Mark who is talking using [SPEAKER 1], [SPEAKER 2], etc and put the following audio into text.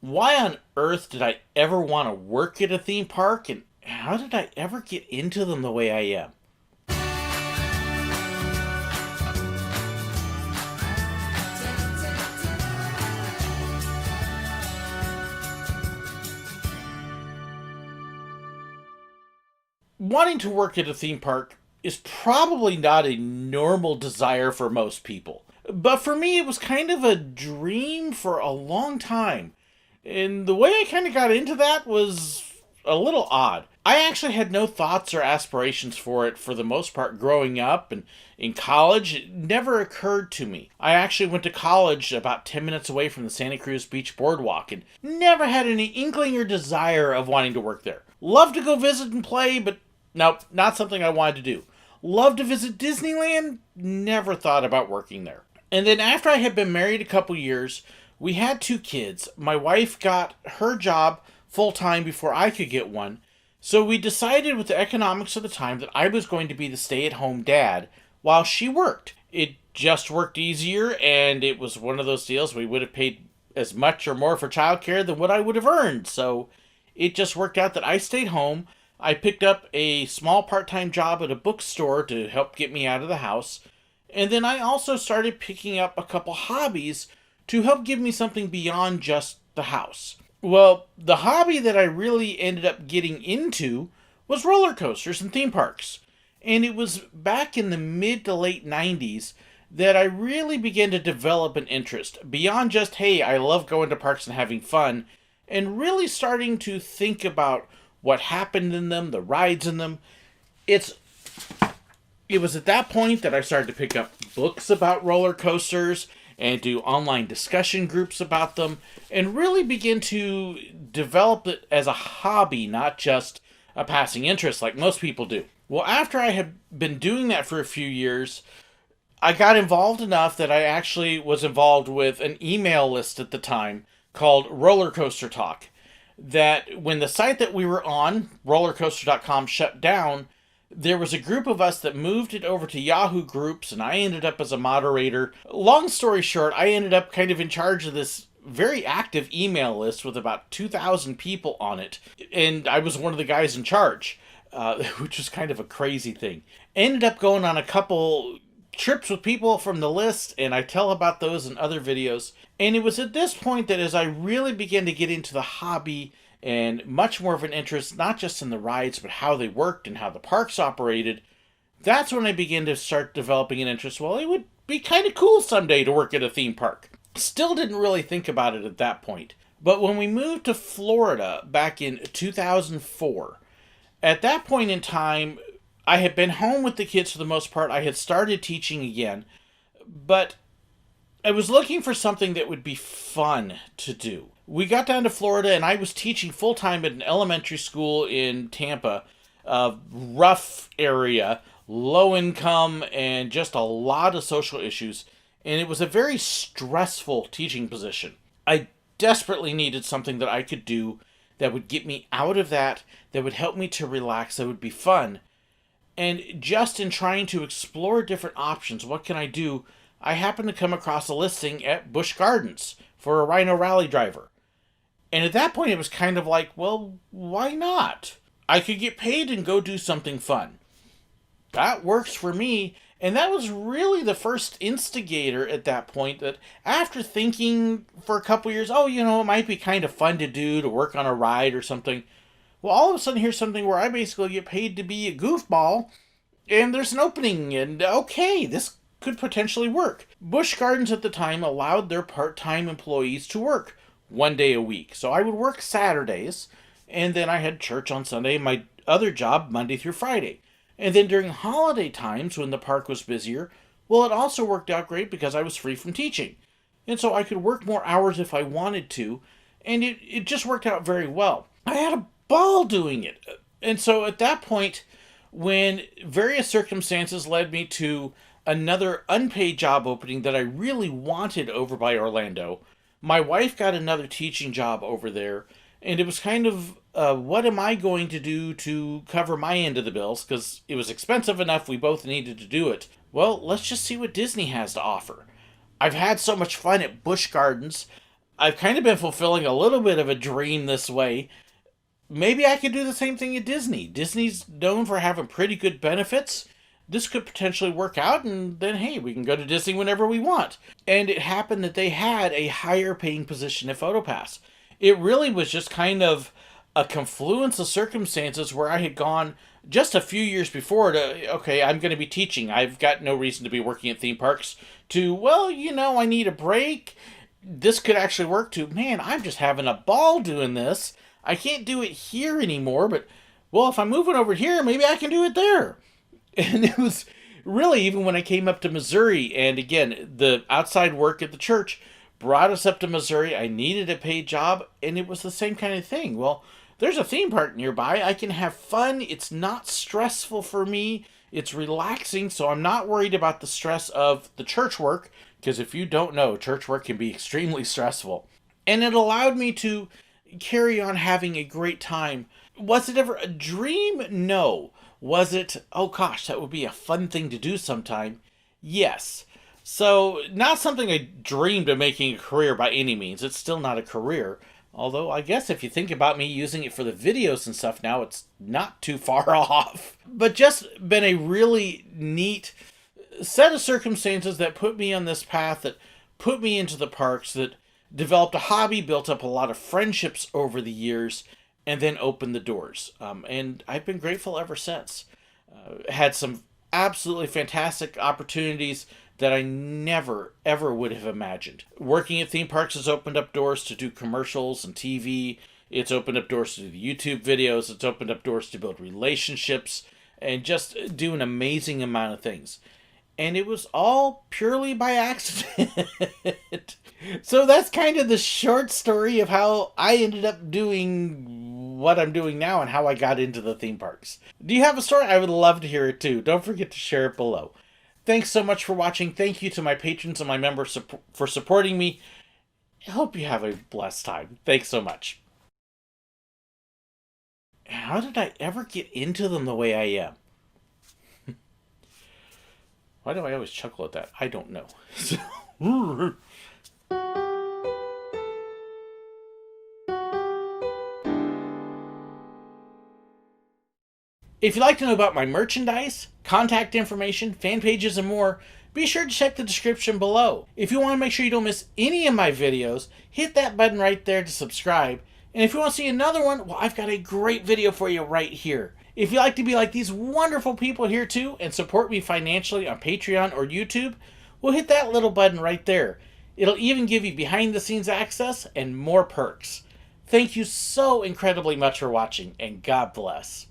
[SPEAKER 1] Why on earth did I ever want to work at a theme park, and how did I ever get into them the way I am? Wanting to work at a theme park is probably not a normal desire for most people. But for me, it was kind of a dream for a long time. And the way I kind of got into that was a little odd. I actually had no thoughts or aspirations for it for the most part growing up and in college. It never occurred to me. I actually went to college about 10 minutes away from the Santa Cruz Beach Boardwalk and never had any inkling or desire of wanting to work there. Loved to go visit and play, but nope, not something I wanted to do. Loved to visit Disneyland, never thought about working there. And then after I had been married a couple years, we had two kids. My wife got her job full time before I could get one. So we decided with the economics of the time that I was going to be the stay at home dad while she worked. It just worked easier, and it was one of those deals we would have paid as much or more for childcare than what I would have earned. So it just worked out that I stayed home. I picked up a small part-time job at a bookstore to help get me out of the house. And then I also started picking up a couple hobbies to help give me something beyond just the house. Well, the hobby that I really ended up getting into was roller coasters and theme parks. And it was back in the mid to late 90s that I really began to develop an interest beyond just, hey, I love going to parks and having fun, and really starting to think about what happened in them, the rides in them. It was at that point that I started to pick up books about roller coasters and do online discussion groups about them and really begin to develop it as a hobby, not just a passing interest like most people do. Well, after I had been doing that for a few years, I got involved enough that I actually was involved with an email list at the time called Roller Coaster Talk. That when the site that we were on, rollercoaster.com, shut down, there was a group of us that moved it over to Yahoo Groups, and I ended up as a moderator. Long story short, I ended up kind of in charge of this very active email list with about 2,000 people on it, and I was one of the guys in charge, which was kind of a crazy thing. Ended up going on a couple trips with people from the list, and I tell about those in other videos. And it was at this point that as I really began to get into the hobby and much more of an interest, not just in the rides, but how they worked and how the parks operated, that's when I began to start developing an interest. Well, it would be kind of cool someday to work at a theme park. Still didn't really think about it at that point. But when we moved to Florida back in 2004, at that point in time, I had been home with the kids for the most part. I had started teaching again, but I was looking for something that would be fun to do. We got down to Florida, and I was teaching full-time at an elementary school in Tampa, a rough area, low income, and just a lot of social issues. And it was a very stressful teaching position. I desperately needed something that I could do that would get me out of that would help me to relax, that would be fun. And just in trying to explore different options, what can I do? I happened to come across a listing at Busch Gardens for a Rhino Rally driver. And at that point, it was kind of like, well, why not? I could get paid and go do something fun. That works for me. And that was really the first instigator at that point that after thinking for a couple years, oh, it might be kind of fun to do, to work on a ride or something. Well, all of a sudden, here's something where I basically get paid to be a goofball, and there's an opening, and okay, this could potentially work. Busch Gardens at the time allowed their part-time employees to work one day a week. So I would work Saturdays, and then I had church on Sunday, my other job Monday through Friday. And then during holiday times when the park was busier, well, it also worked out great because I was free from teaching. And so I could work more hours if I wanted to, and it just worked out very well. I had a ball doing it. And so at that point, when various circumstances led me to another unpaid job opening that I really wanted over by Orlando, my wife got another teaching job over there, and it was kind of, what am I going to do to cover my end of the bills? Because it was expensive enough, we both needed to do it. Well, let's just see what Disney has to offer. I've had so much fun at Busch Gardens. I've kind of been fulfilling a little bit of a dream this way. Maybe I could do the same thing at Disney. Disney's known for having pretty good benefits. This could potentially work out, and then hey, we can go to Disney whenever we want. And it happened that they had a higher paying position at PhotoPass. It really was just kind of a confluence of circumstances where I had gone just a few years before to, okay, I'm going to be teaching. I've got no reason to be working at theme parks, to, well, I need a break. This could actually work, to, man, I'm just having a ball doing this. I can't do it here anymore, but, well, if I'm moving over here, maybe I can do it there. And it was really, even when I came up to Missouri, and again, the outside work at the church brought us up to Missouri. I needed a paid job, and it was the same kind of thing. Well, there's a theme park nearby. I can have fun. It's not stressful for me. It's relaxing, so I'm not worried about the stress of the church work, because if you don't know, church work can be extremely stressful. And it allowed me to carry on having a great time. Was it ever a dream? No. Was it, oh gosh, that would be a fun thing to do sometime? Yes. So, not something I dreamed of making a career by any means. It's still not a career. Although, I guess if you think about me using it for the videos and stuff now, it's not too far off. But just been a really neat set of circumstances that put me on this path, that put me into the parks, that developed a hobby, built up a lot of friendships over the years, and then opened the doors. And I've been grateful ever since. Had some absolutely fantastic opportunities that I never, ever would have imagined. Working at theme parks has opened up doors to do commercials and TV. It's opened up doors to do YouTube videos. It's opened up doors to build relationships and just do an amazing amount of things. And it was all purely by accident. So that's kind of the short story of how I ended up doing what I'm doing now and how I got into the theme parks. Do you have a story? I would love to hear it too. Don't forget to share it below. Thanks so much for watching. Thank you to my patrons and my members for supporting me. I hope you have a blessed time. Thanks so much. How did I ever get into them the way I am? Why do I always chuckle at that? I don't know. If you'd like to know about my merchandise, contact information, fan pages, and more, be sure to check the description below. If you want to make sure you don't miss any of my videos, hit that button right there to subscribe. And if you want to see another one, well, I've got a great video for you right here. If you'd like to be like these wonderful people here too and support me financially on Patreon or YouTube, well, hit that little button right there. It'll even give you behind the scenes access and more perks. Thank you so incredibly much for watching, and God bless.